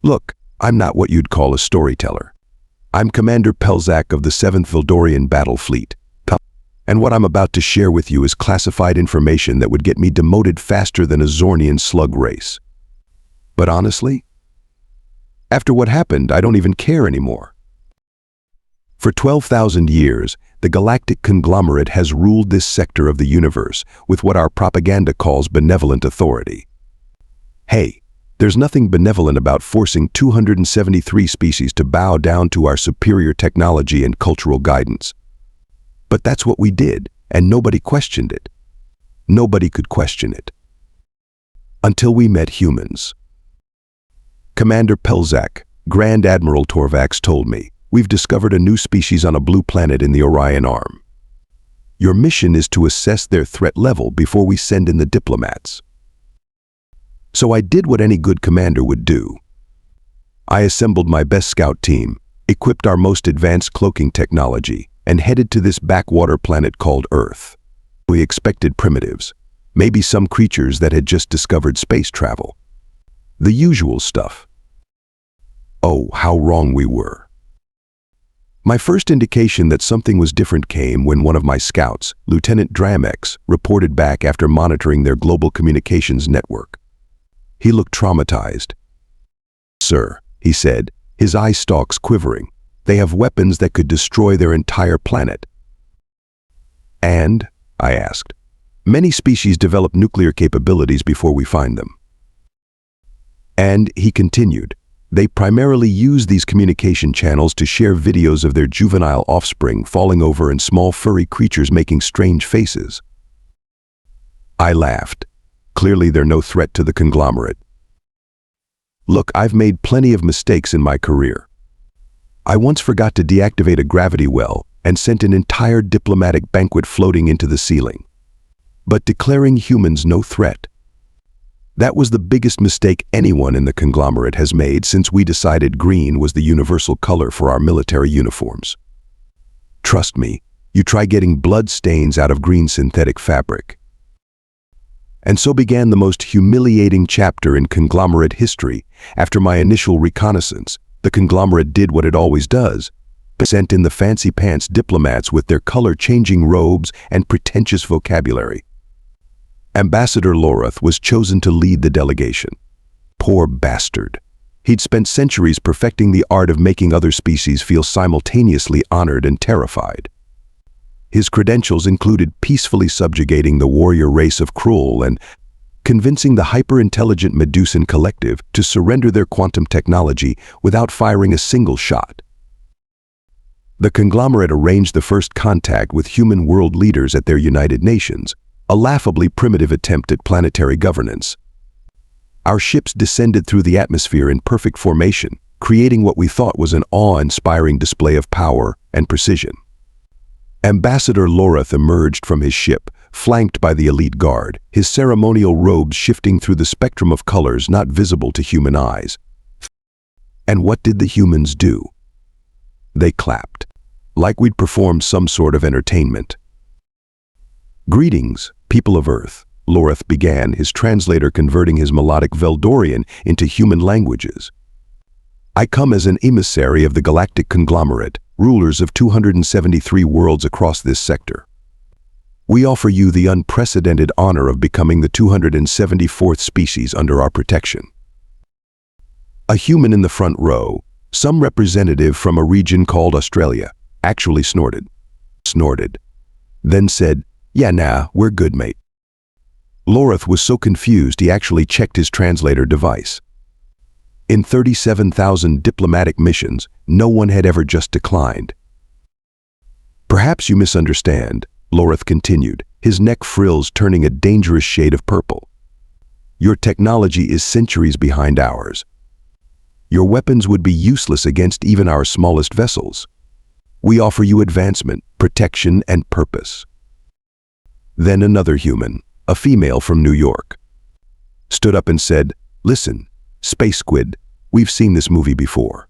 Look, I'm not what you'd call a storyteller. I'm Commander Pelzak of the 7th Vildorian Battle Fleet. And what I'm about to share with you is classified information that would get me demoted faster than a Zornian slug race. But honestly, after what happened, I don't even care anymore. For 12,000 years, the Galactic Conglomerate has ruled this sector of the universe with what our propaganda calls benevolent authority. Hey, there's nothing benevolent about forcing 273 species to bow down to our superior technology and cultural guidance. But that's what we did, and nobody questioned it. Nobody could question it. Until we met humans. Commander Pelzak, Grand Admiral Torvax told me, we've discovered a new species on a blue planet in the Orion Arm. Your mission is to assess their threat level before we send in the diplomats. So I did what any good commander would do. I assembled my best scout team, equipped our most advanced cloaking technology, and headed to this backwater planet called Earth. We expected primitives, maybe some creatures that had just discovered space travel. The usual stuff. Oh, how wrong we were. My first indication that something was different came when one of my scouts, Lieutenant Dramex, reported back after monitoring their global communications network. He looked traumatized. "Sir," he said, his eye stalks quivering, "they have weapons that could destroy their entire planet." "And?" I asked. "Many species develop nuclear capabilities before we find them." And he continued, "They primarily use these communication channels to share videos of their juvenile offspring falling over and small furry creatures making strange faces." I laughed. Clearly they're no threat to the conglomerate. Look, I've made plenty of mistakes in my career. I once forgot to deactivate a gravity well and sent an entire diplomatic banquet floating into the ceiling. But declaring humans no threat, that was the biggest mistake anyone in the conglomerate has made since we decided green was the universal color for our military uniforms. Trust me, you try getting blood stains out of green synthetic fabric. And so began the most humiliating chapter in conglomerate history. After my initial reconnaissance, the conglomerate did what it always does, sent in the fancy pants diplomats with their color-changing robes and pretentious vocabulary. Ambassador Loroth was chosen to lead the delegation. Poor bastard. He'd spent centuries perfecting the art of making other species feel simultaneously honored and terrified. His credentials included peacefully subjugating the warrior race of Krull and convincing the hyper-intelligent Medusan collective to surrender their quantum technology without firing a single shot. The conglomerate arranged the first contact with human world leaders at their United Nations, a laughably primitive attempt at planetary governance. Our ships descended through the atmosphere in perfect formation, creating what we thought was an awe-inspiring display of power and precision. Ambassador Loroth emerged from his ship, flanked by the elite guard, his ceremonial robes shifting through the spectrum of colors not visible to human eyes. And what did the humans do? They clapped, like we'd performed some sort of entertainment. "Greetings, people of Earth," Loroth began, his translator converting his melodic Veldorian into human languages. "I come as an emissary of the Galactic Conglomerate, rulers of 273 worlds across this sector. We offer you the unprecedented honor of becoming the 274th species under our protection." A human in the front row, some representative from a region called Australia, actually snorted, then said, "Yeah, nah, we're good, mate." Loroth was so confused he actually checked his translator device. In 37,000 diplomatic missions, no one had ever just declined. "Perhaps you misunderstand," Loroth continued, his neck frills turning a dangerous shade of purple. "Your technology is centuries behind ours. Your weapons would be useless against even our smallest vessels. We offer you advancement, protection, and purpose." Then another human, a female from New York, stood up and said, "Listen, Space Squid, we've seen this movie before.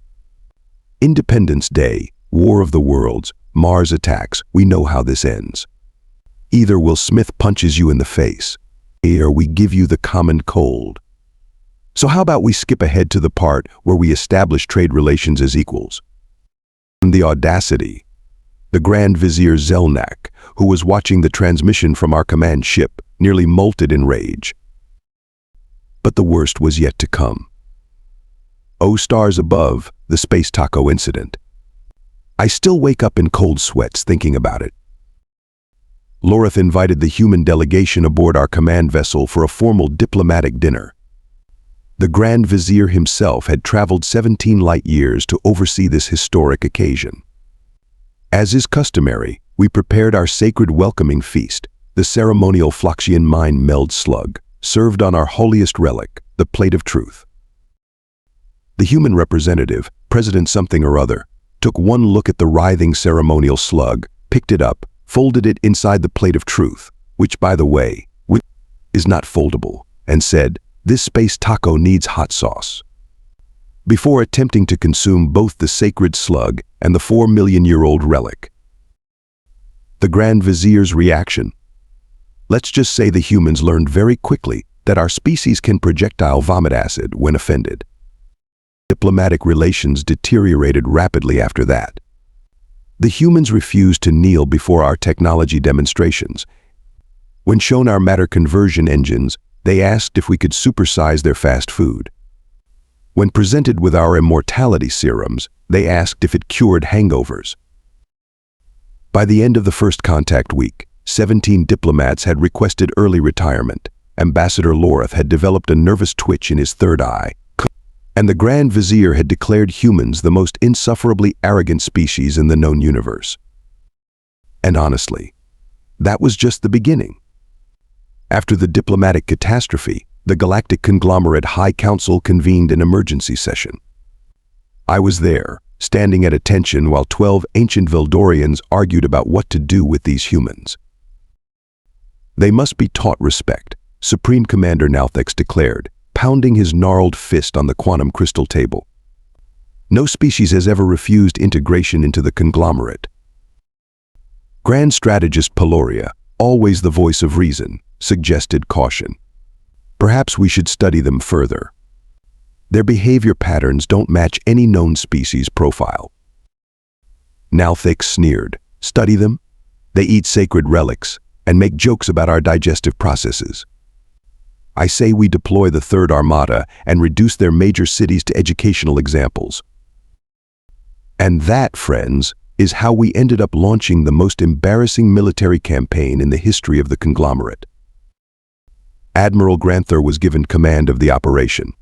Independence Day, War of the Worlds, Mars attacks, we know how this ends. Either Will Smith punches you in the face, or we give you the common cold. So how about we skip ahead to the part where we establish trade relations as equals? The audacity. The Grand Vizier Zelnak, who was watching the transmission from our command ship, nearly molted in rage. But the worst was yet to come. Oh, stars above, the space taco incident. I still wake up in cold sweats thinking about it. Lorith invited the human delegation aboard our command vessel for a formal diplomatic dinner. The Grand Vizier himself had traveled 17 light years to oversee this historic occasion. As is customary, we prepared our sacred welcoming feast, the ceremonial Floxian mind meld slug, served on our holiest relic, the plate of truth. The human representative, President something or other, took one look at the writhing ceremonial slug, picked it up, folded it inside the plate of truth, which, by the way, is not foldable, and said, "This space taco needs hot sauce," before attempting to consume both the sacred slug and the 4-million-year-old relic. The Grand Vizier's reaction? Let's just say the humans learned very quickly that our species can projectile vomit acid when offended. Diplomatic relations deteriorated rapidly after that. The humans refused to kneel before our technology demonstrations. When shown our matter conversion engines, they asked if we could supersize their fast food. When presented with our immortality serums, they asked if it cured hangovers. By the end of the first contact week, 17 diplomats had requested early retirement. Ambassador Lorith had developed a nervous twitch in his third eye, and the Grand Vizier had declared humans the most insufferably arrogant species in the known universe. And honestly, that was just the beginning. After the diplomatic catastrophe, the Galactic Conglomerate High Council convened an emergency session. I was there, standing at attention while 12 ancient Veldorians argued about what to do with these humans. They must be taught respect, Supreme Commander Nalthex declared, pounding his gnarled fist on the quantum crystal table. No species has ever refused integration into the conglomerate. Grand Strategist Peloria, always the voice of reason, suggested caution. Perhaps we should study them further. Their behavior patterns don't match any known species profile. Nalthex sneered. Study them? They eat sacred relics and make jokes about our digestive processes. I say we deploy the Third Armada and reduce their major cities to educational examples. And that, friends, is how we ended up launching the most embarrassing military campaign in the history of the conglomerate. Admiral Granther was given command of the operation.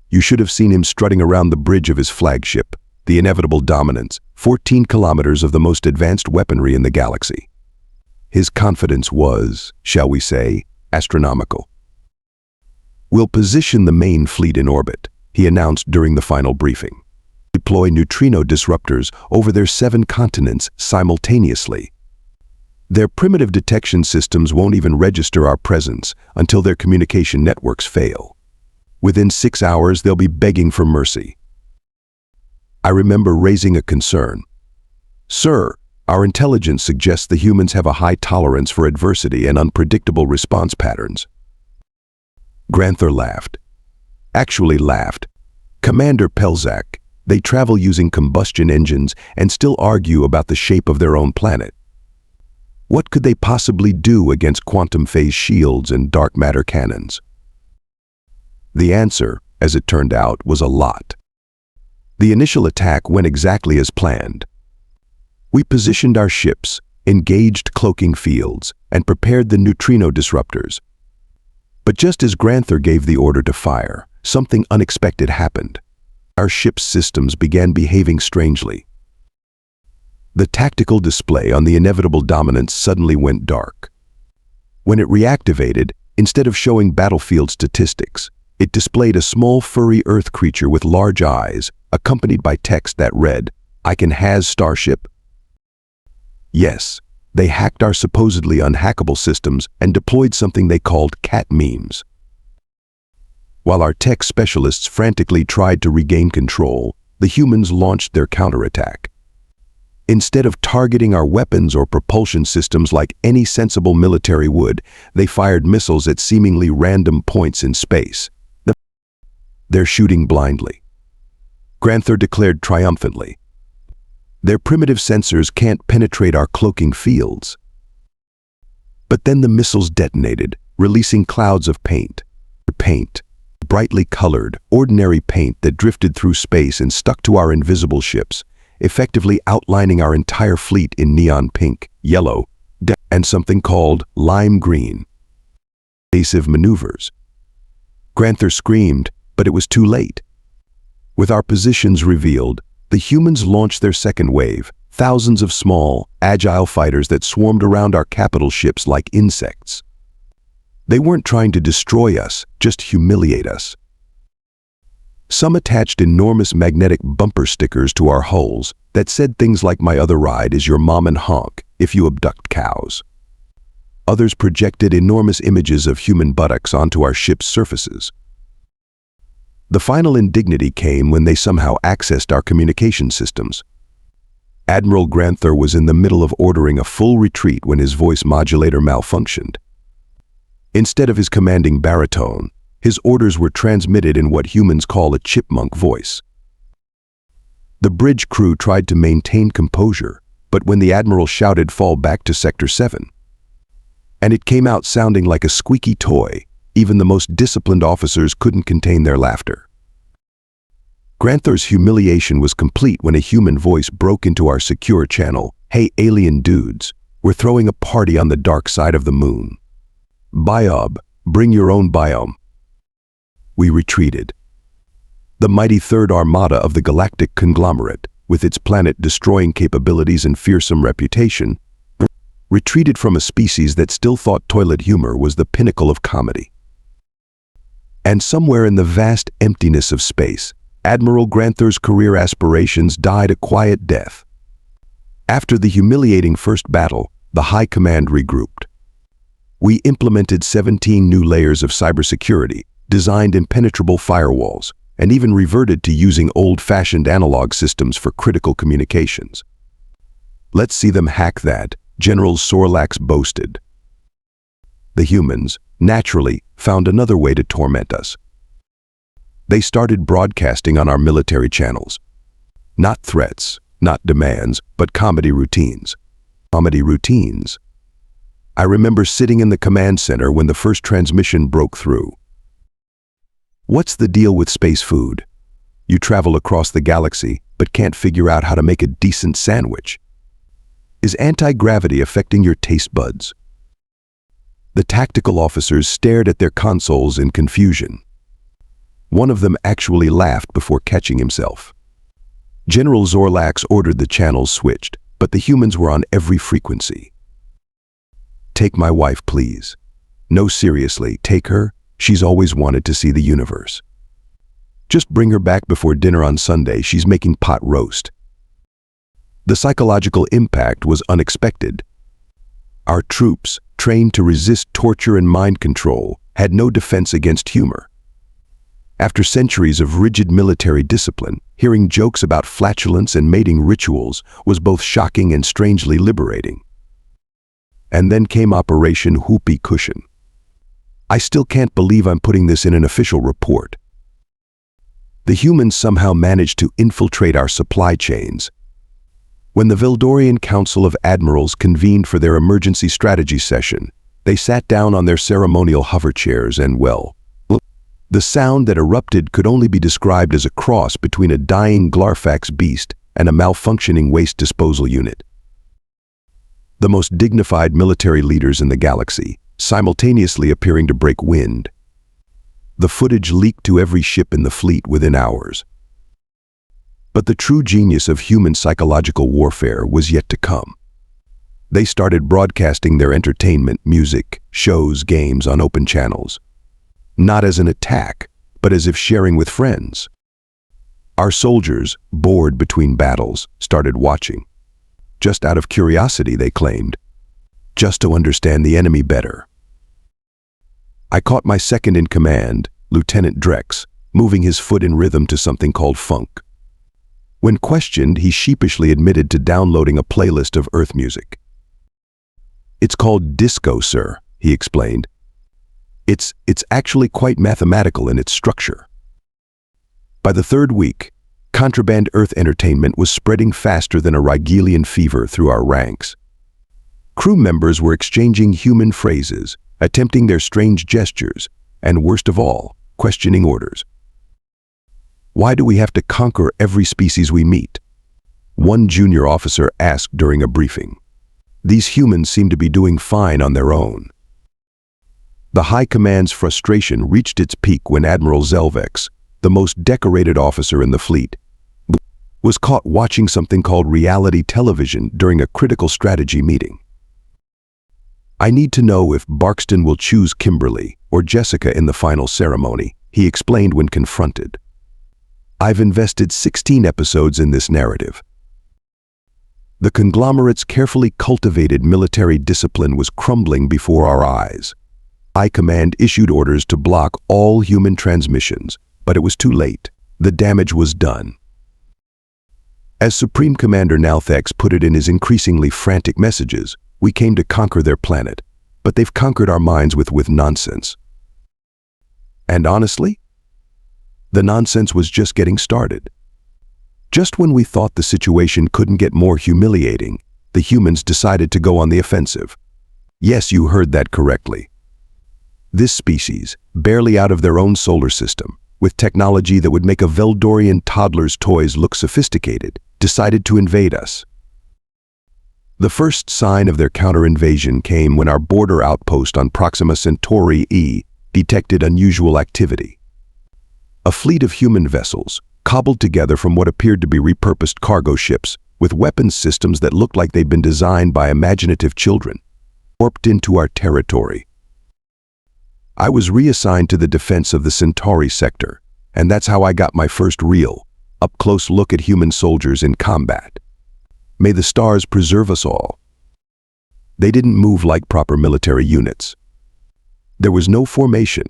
You should have seen him strutting around the bridge of his flagship, the Inevitable Dominance, 14 kilometers of the most advanced weaponry in the galaxy. His confidence was, shall we say, astronomical. "We'll position the main fleet in orbit," he announced during the final briefing. "Deploy neutrino disruptors over their 7 continents simultaneously. Their primitive detection systems won't even register our presence until their communication networks fail. Within 6 hours, they'll be begging for mercy." I remember raising a concern. "Sir, our intelligence suggests the humans have a high tolerance for adversity and unpredictable response patterns." Granther laughed. Actually laughed. "Commander Pelzak, they travel using combustion engines and still argue about the shape of their own planet. What could they possibly do against quantum phase shields and dark matter cannons?" The answer, as it turned out, was a lot. The initial attack went exactly as planned. We positioned our ships, engaged cloaking fields, and prepared the neutrino disruptors. But just as Granther gave the order to fire, something unexpected happened. Our ship's systems began behaving strangely. The tactical display on the Inevitable Dominance suddenly went dark. When it reactivated, instead of showing battlefield statistics, it displayed a small furry Earth creature with large eyes, accompanied by text that read, "I can has Starship." Yes, they hacked our supposedly unhackable systems and deployed something they called cat memes. While our tech specialists frantically tried to regain control, the humans launched their counterattack. Instead of targeting our weapons or propulsion systems like any sensible military would, they fired missiles at seemingly random points in space. They're shooting blindly. Granther declared triumphantly. Their primitive sensors can't penetrate our cloaking fields. But then the missiles detonated, releasing clouds of paint. Paint, brightly colored, ordinary paint that drifted through space and stuck to our invisible ships, effectively outlining our entire fleet in neon pink, yellow, and something called lime green. Evasive maneuvers. Granther screamed, but it was too late. With our positions revealed, the humans launched their second wave, thousands of small, agile fighters that swarmed around our capital ships like insects. They weren't trying to destroy us, just humiliate us. Some attached enormous magnetic bumper stickers to our hulls that said things like "My other ride is your mom and honk if you abduct cows." Others projected enormous images of human buttocks onto our ship's surfaces. The final indignity came when they somehow accessed our communication systems. Admiral Granther was in the middle of ordering a full retreat when his voice modulator malfunctioned. Instead of his commanding baritone, his orders were transmitted in what humans call a chipmunk voice. The bridge crew tried to maintain composure, but when the admiral shouted, "Fall back to Sector 7," and it came out sounding like a squeaky toy, even the most disciplined officers couldn't contain their laughter. Granther's humiliation was complete when a human voice broke into our secure channel. "Hey, alien dudes, we're throwing a party on the dark side of the moon. Biob, bring your own biome." We retreated. The mighty Third Armada of the Galactic Conglomerate, with its planet-destroying capabilities and fearsome reputation, retreated from a species that still thought toilet humor was the pinnacle of comedy. And somewhere in the vast emptiness of space, Admiral Granther's career aspirations died a quiet death. After the humiliating first battle, the High Command regrouped. We implemented 17 new layers of cybersecurity, designed impenetrable firewalls, and even reverted to using old-fashioned analog systems for critical communications. "Let's see them hack that," General Sorlax boasted. The humans, naturally, found another way to torment us. They started broadcasting on our military channels. Not threats, not demands, but comedy routines. Comedy routines. I remember sitting in the command center when the first transmission broke through. "What's the deal with space food? You travel across the galaxy, but can't figure out how to make a decent sandwich. Is anti-gravity affecting your taste buds?" The tactical officers stared at their consoles in confusion. One of them actually laughed before catching himself. General Zorlax ordered the channels switched, but the humans were on every frequency. "Take my wife, please. No, seriously, take her. She's always wanted to see the universe. Just bring her back before dinner on Sunday. She's making pot roast." The psychological impact was unexpected. Our troops, trained to resist torture and mind control, had no defense against humor. After centuries of rigid military discipline, hearing jokes about flatulence and mating rituals was both shocking and strangely liberating. And then came Operation Whoopee Cushion. I still can't believe I'm putting this in an official report. The humans somehow managed to infiltrate our supply chains. When the Veldorian Council of Admirals convened for their emergency strategy session, they sat down on their ceremonial hover chairs and, well, the sound that erupted could only be described as a cross between a dying Glarfax beast and a malfunctioning waste disposal unit. The most dignified military leaders in the galaxy, simultaneously appearing to break wind. The footage leaked to every ship in the fleet within hours. But the true genius of human psychological warfare was yet to come. They started broadcasting their entertainment, music, shows, games on open channels. Not as an attack, but as if sharing with friends. Our soldiers, bored between battles, started watching. Just out of curiosity, they claimed. Just to understand the enemy better. I caught my second in command, Lieutenant Drex, moving his foot in rhythm to something called funk. When questioned, he sheepishly admitted to downloading a playlist of Earth music. "It's called disco, sir," he explained. It's actually quite mathematical in its structure. By the third week, contraband Earth entertainment was spreading faster than a Rigelian fever through our ranks. Crew members were exchanging human phrases, attempting their strange gestures, and worst of all, questioning orders. Why do we have to conquer every species we meet? One junior officer asked during a briefing. These humans seem to be doing fine on their own. The High Command's frustration reached its peak when Admiral Zelvex, the most decorated officer in the fleet, was caught watching something called reality television during a critical strategy meeting. I need to know if Barkston will choose Kimberly or Jessica in the final ceremony, he explained when confronted. I've invested 16 episodes in this narrative. The conglomerate's carefully cultivated military discipline was crumbling before our eyes. High Command issued orders to block all human transmissions, but it was too late. The damage was done. As Supreme Commander Nalthex put it in his increasingly frantic messages, we came to conquer their planet, but they've conquered our minds with nonsense. And honestly, the nonsense was just getting started. Just when we thought the situation couldn't get more humiliating, the humans decided to go on the offensive. Yes, you heard that correctly. This species, barely out of their own solar system, with technology that would make a Veldorian toddler's toys look sophisticated, decided to invade us. The first sign of their counter-invasion came when our border outpost on Proxima Centauri E detected unusual activity. A fleet of human vessels, cobbled together from what appeared to be repurposed cargo ships, with weapons systems that looked like they'd been designed by imaginative children, warped into our territory. I was reassigned to the defense of the Centauri sector, and that's how I got my first real, up-close look at human soldiers in combat. May the stars preserve us all. They didn't move like proper military units. There was no formation,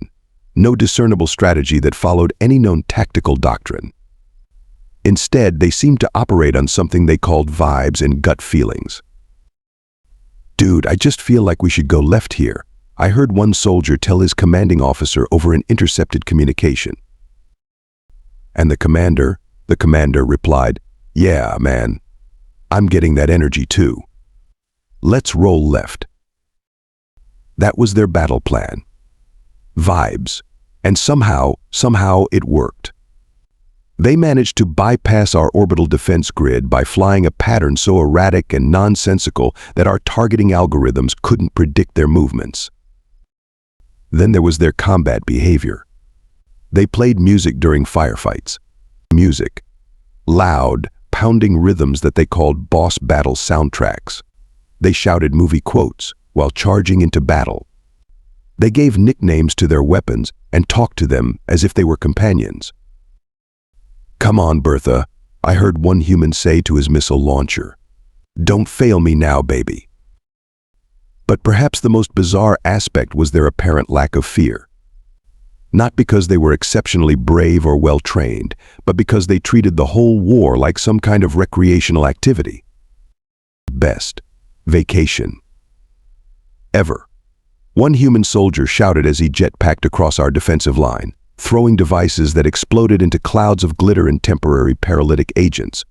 no discernible strategy that followed any known tactical doctrine. Instead, they seemed to operate on something they called vibes and gut feelings. Dude, I just feel like we should go left here, I heard one soldier tell his commanding officer over an intercepted communication. And the commander replied, yeah, man, I'm getting that energy too. Let's roll left. That was their battle plan. Vibes. And somehow it worked. They managed to bypass our orbital defense grid by flying a pattern so erratic and nonsensical that our targeting algorithms couldn't predict their movements. Then there was their combat behavior. They played music during firefights. Music. Loud, pounding rhythms that they called boss battle soundtracks. They shouted movie quotes while charging into battle. They gave nicknames to their weapons and talked to them as if they were companions. Come on, Bertha, I heard one human say to his missile launcher. Don't fail me now, baby. But perhaps the most bizarre aspect was their apparent lack of fear. Not because they were exceptionally brave or well-trained, but because they treated the whole war like some kind of recreational activity. Best vacation ever. One human soldier shouted as he jetpacked across our defensive line, throwing devices that exploded into clouds of glitter and temporary paralytic agents.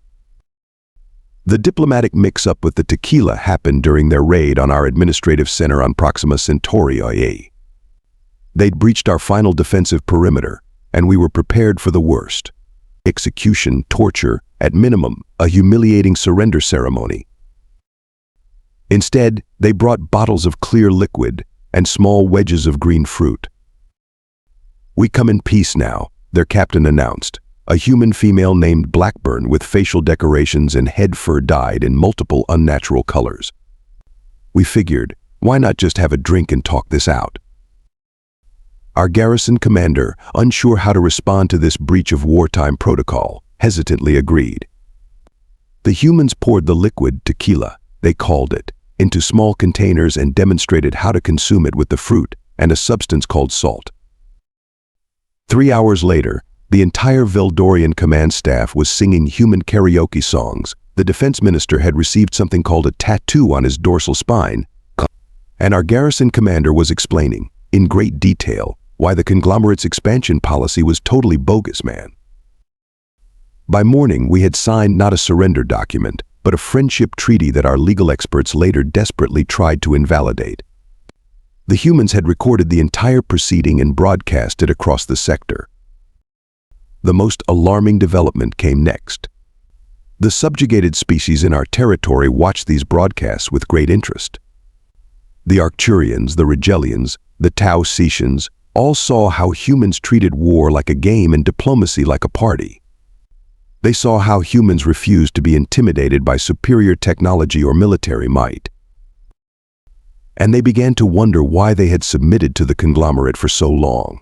The diplomatic mix-up with the Tequila happened during their raid on our administrative center on Proxima Centauri IA. They'd breached our final defensive perimeter, and we were prepared for the worst. Execution, torture, at minimum, a humiliating surrender ceremony. Instead, they brought bottles of clear liquid and small wedges of green fruit. We come in peace now, their captain announced, a human female named Blackburn with facial decorations and head fur dyed in multiple unnatural colors. We figured, why not just have a drink and talk this out? Our garrison commander, unsure how to respond to this breach of wartime protocol, hesitantly agreed. The humans poured the liquid tequila, they called it, into small containers and demonstrated how to consume it with the fruit and a substance called salt. 3 hours later, the entire Veldorian command staff was singing human karaoke songs. The defense minister had received something called a tattoo on his dorsal spine, and our garrison commander was explaining, in great detail, why the conglomerate's expansion policy was totally bogus, man. By morning, we had signed not a surrender document, but a friendship treaty that our legal experts later desperately tried to invalidate. The humans had recorded the entire proceeding and broadcast it across the sector. The most alarming development came next. The subjugated species in our territory watched these broadcasts with great interest. The Arcturians, the Rigelians, the Tau-Cetians all saw how humans treated war like a game and diplomacy like a party. They saw how humans refused to be intimidated by superior technology or military might. And they began to wonder why they had submitted to the conglomerate for so long.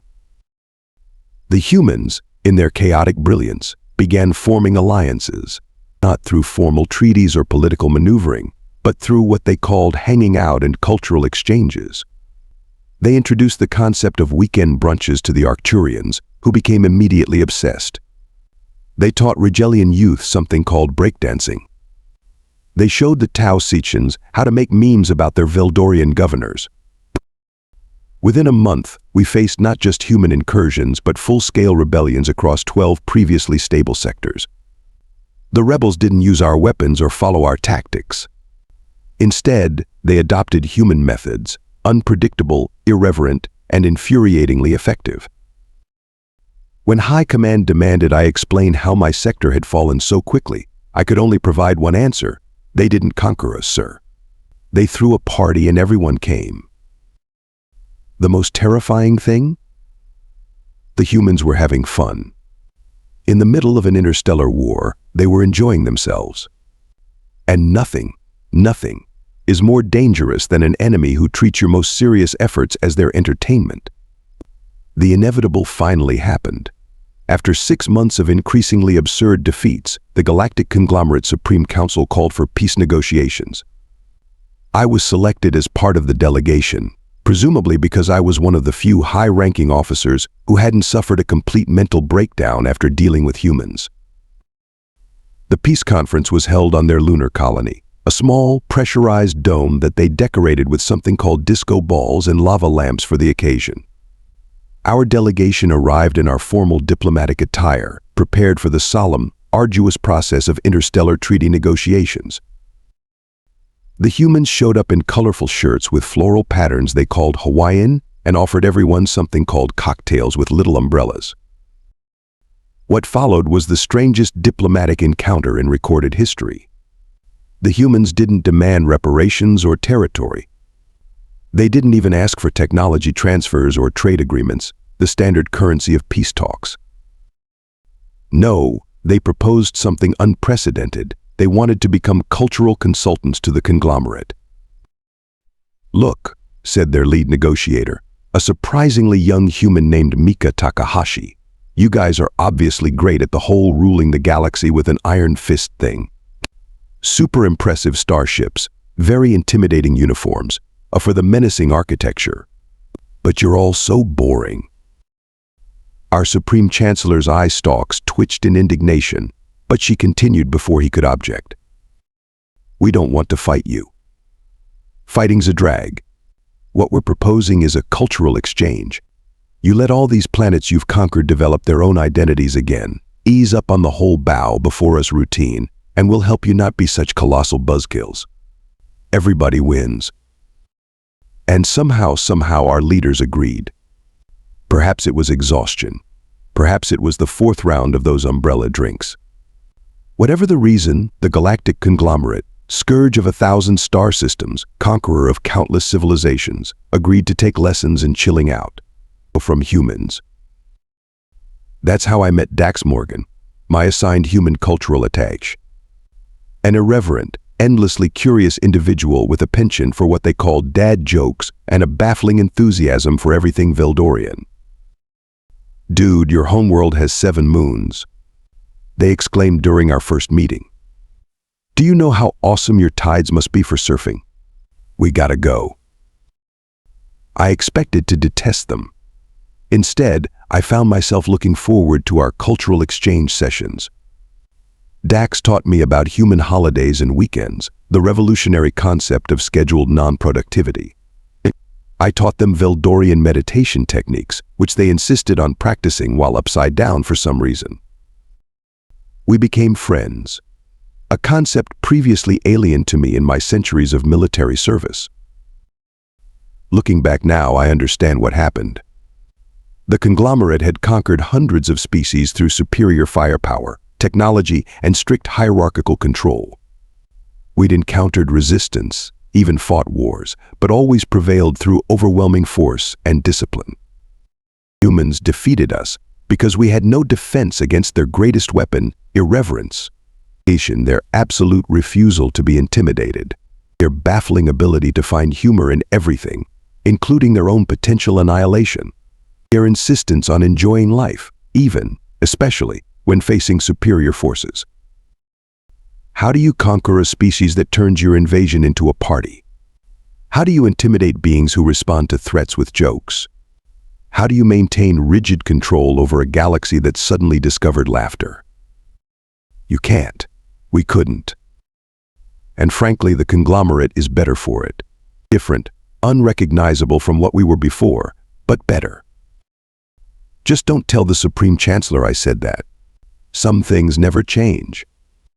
The humans, in their chaotic brilliance, began forming alliances, not through formal treaties or political maneuvering, but through what they called hanging out and cultural exchanges. They introduced the concept of weekend brunches to the Arcturians, who became immediately obsessed. They taught Rigelian youth something called breakdancing. They showed the Tau-Cetians how to make memes about their Veldorian governors. Within a month, we faced not just human incursions but full-scale rebellions across 12 previously stable sectors. The rebels didn't use our weapons or follow our tactics. Instead, they adopted human methods, unpredictable, irreverent, and infuriatingly effective. When High Command demanded I explain how my sector had fallen so quickly, I could only provide one answer. They didn't conquer us, sir. They threw a party and everyone came. The most terrifying thing? The humans were having fun. In the middle of an interstellar war, they were enjoying themselves. And nothing is more dangerous than an enemy who treats your most serious efforts as their entertainment. The inevitable finally happened. After 6 months of increasingly absurd defeats, the Galactic Conglomerate Supreme Council called for peace negotiations. I was selected as part of the delegation, presumably because I was one of the few high-ranking officers who hadn't suffered a complete mental breakdown after dealing with humans. The peace conference was held on their lunar colony, a small, pressurized dome that they decorated with something called disco balls and lava lamps for the occasion. Our delegation arrived in our formal diplomatic attire, prepared for the solemn, arduous process of interstellar treaty negotiations. The humans showed up in colorful shirts with floral patterns they called Hawaiian and offered everyone something called cocktails with little umbrellas. What followed was the strangest diplomatic encounter in recorded history. The humans didn't demand reparations or territory. They didn't even ask for technology transfers or trade agreements, the standard currency of peace talks. No, they proposed something unprecedented. They wanted to become cultural consultants to the conglomerate. "Look," said their lead negotiator, a surprisingly young human named Mika Takahashi. "You guys are obviously great at the whole ruling the galaxy with an iron fist thing. Super impressive starships, very intimidating uniforms, for the menacing architecture. But you're all so boring." Our Supreme Chancellor's eye stalks twitched in indignation, but she continued before he could object. "We don't want to fight you. Fighting's a drag. What we're proposing is a cultural exchange. You let all these planets you've conquered develop their own identities again, ease up on the whole bow before us routine, and we'll help you not be such colossal buzzkills. Everybody wins." And somehow our leaders agreed. Perhaps it was exhaustion. Perhaps it was the 4th round of those umbrella drinks. Whatever the reason, the Galactic Conglomerate, scourge of 1,000 star systems, conqueror of countless civilizations, agreed to take lessons in chilling out from humans. That's how I met Dax Morgan, my assigned human cultural attaché. An irreverent, endlessly curious individual with a penchant for what they called dad jokes and a baffling enthusiasm for everything Veldorian. "Dude, your homeworld has 7 moons," they exclaimed during our first meeting. "Do you know how awesome your tides must be for surfing? We gotta go." I expected to detest them. Instead, I found myself looking forward to our cultural exchange sessions. Dax taught me about human holidays and weekends, the revolutionary concept of scheduled non-productivity. I taught them Veldorian meditation techniques, which they insisted on practicing while upside down for some reason. We became friends, a concept previously alien to me in my centuries of military service. Looking back now, I understand what happened. The conglomerate had conquered hundreds of species through superior firepower, technology, and strict hierarchical control. We'd encountered resistance, even fought wars, but always prevailed through overwhelming force and discipline. Humans defeated us because we had no defense against their greatest weapon, irreverence. Their absolute refusal to be intimidated, their baffling ability to find humor in everything, including their own potential annihilation, their insistence on enjoying life, especially, when facing superior forces. How do you conquer a species that turns your invasion into a party? How do you intimidate beings who respond to threats with jokes? How do you maintain rigid control over a galaxy that suddenly discovered laughter? You can't. We couldn't. And frankly, the conglomerate is better for it. Different, unrecognizable from what we were before, but better. Just don't tell the Supreme Chancellor I said that. Some things never change.